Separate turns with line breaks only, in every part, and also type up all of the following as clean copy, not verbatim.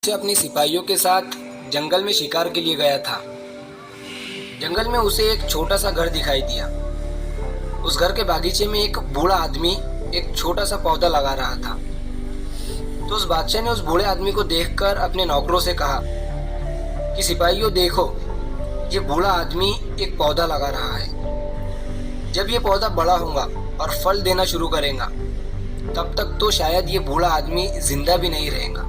से अपने सिपाहियों के साथ जंगल में शिकार के लिए गया था। जंगल में उसे एक छोटा सा घर दिखाई दिया। उस घर के बागीचे में एक बूढ़ा आदमी एक छोटा सा पौधा लगा रहा था। तो उस बादशाह ने उस बूढ़े आदमी को देखकर अपने नौकरों से कहा कि सिपाहियों देखो, ये बूढ़ा आदमी एक पौधा लगा रहा है। जब ये पौधा बड़ा होगा और फल देना शुरू करेगा, तब तक तो शायद ये बूढ़ा आदमी जिंदा भी नहीं रहेगा।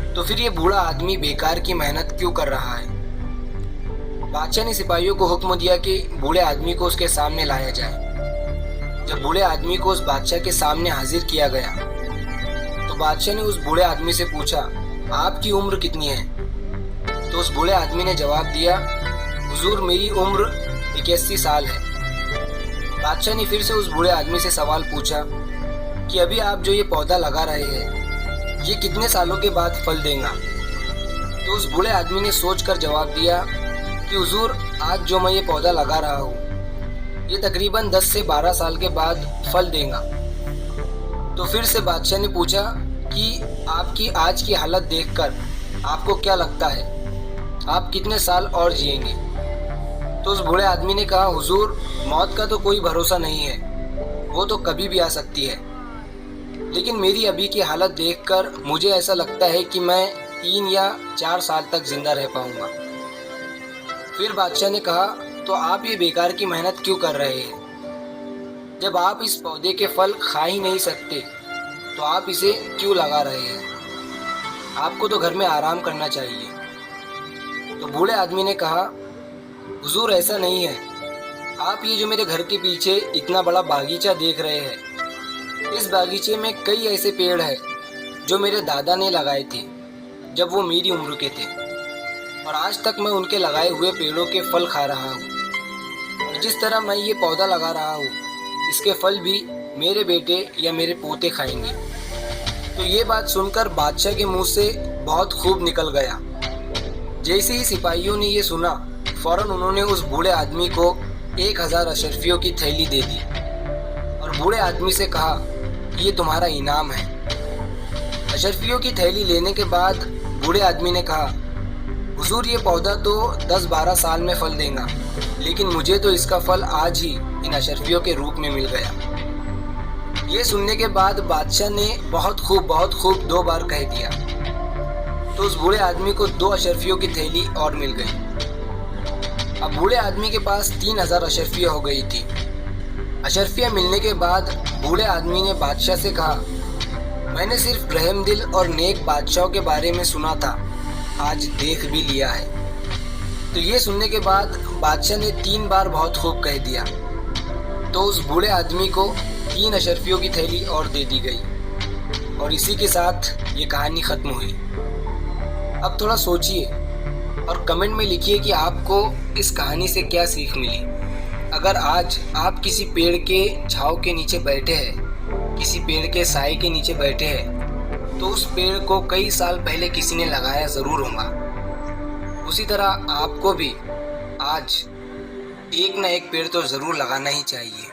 तो फिर ये बूढ़ा आदमी बेकार की मेहनत क्यों कर रहा है? बादशाह ने सिपाहियों को हुक्म दिया कि बूढ़े आदमी को उसके सामने लाया जाए। जब बूढ़े आदमी को उस बादशाह के सामने हाजिर किया गया, तो बादशाह ने उस बूढ़े आदमी से पूछा, आपकी उम्र कितनी है? तो उस बूढ़े आदमी ने जवाब दिया, हुजूर मेरी उम्र 81 साल है। बादशाह ने फिर से उस बूढ़े आदमी से सवाल पूछा कि अभी आप जो ये पौधा लगा रहे हैं, ये कितने सालों के बाद फल देगा? तो उस बूढ़े आदमी ने सोचकर जवाब दिया कि हुजूर आज जो मैं ये पौधा लगा रहा हूँ, ये तकरीबन 10 से 12 साल के बाद फल देगा। तो फिर से बादशाह ने पूछा कि आपकी आज की हालत देखकर आपको क्या लगता है, आप कितने साल और जिएंगे? तो उस बूढ़े आदमी ने कहा, हुजूर मौत का तो कोई भरोसा नहीं है, वो तो कभी भी आ सकती है, लेकिन मेरी अभी की हालत देखकर मुझे ऐसा लगता है कि मैं 3 या 4 साल तक जिंदा रह पाऊंगा। फिर बादशाह ने कहा, तो आप ये बेकार की मेहनत क्यों कर रहे हैं? जब आप इस पौधे के फल खा ही नहीं सकते, तो आप इसे क्यों लगा रहे हैं? आपको तो घर में आराम करना चाहिए। तो बूढ़े आदमी ने कहा, हुजूर ऐसा नहीं है, आप ये जो मेरे घर के पीछे इतना बड़ा बागीचा देख रहे हैं, इस बागीचे में कई ऐसे पेड़ हैं जो मेरे दादा ने लगाए थे जब वो मेरी उम्र के थे, और आज तक मैं उनके लगाए हुए पेड़ों के फल खा रहा हूँ। और जिस तरह मैं ये पौधा लगा रहा हूँ, इसके फल भी मेरे बेटे या मेरे पोते खाएंगे। तो ये बात सुनकर बादशाह के मुंह से बहुत खूब निकल गया। जैसे ही सिपाहियों ने ये सुना, फौरन उन्होंने उस बूढ़े आदमी को 1000 अशर्फियों की थैली दे दी और बूढ़े आदमी से कहा, ये तुम्हारा इनाम है। अशर्फियों की थैली लेने के बाद बूढ़े आदमी ने कहा, हुजूर ये पौधा तो 10-12 साल में फल देगा, लेकिन मुझे तो इसका फल आज ही इन अशर्फियों के रूप में मिल गया। ये सुनने के बाद बादशाह ने बहुत खूब 2 बार कह दिया। तो उस बूढ़े आदमी को 2 अशर्फियों की थैली और मिल गई। अब बूढ़े आदमी के पास 3000 अशर्फियाँ हो गई थी। अशर्फियाँ मिलने के बाद बूढ़े आदमी ने बादशाह से कहा, मैंने सिर्फ रहमदिल और नेक बादशाहों के बारे में सुना था, आज देख भी लिया है। तो ये सुनने के बाद बादशाह ने 3 बार बहुत खूब कह दिया। तो उस बूढ़े आदमी को 3 अशर्फियों की थैली और दे दी गई, और इसी के साथ ये कहानी ख़त्म हुई। अब थोड़ा सोचिए और कमेंट में लिखिए कि आपको इस कहानी से क्या सीख मिली। अगर आज आप किसी पेड़ के छांव के नीचे बैठे हैं, किसी पेड़ के साए के नीचे बैठे हैं, तो उस पेड़ को कई साल पहले किसी ने लगाया ज़रूर होगा। उसी तरह आपको भी आज एक न एक पेड़ तो ज़रूर लगाना ही चाहिए।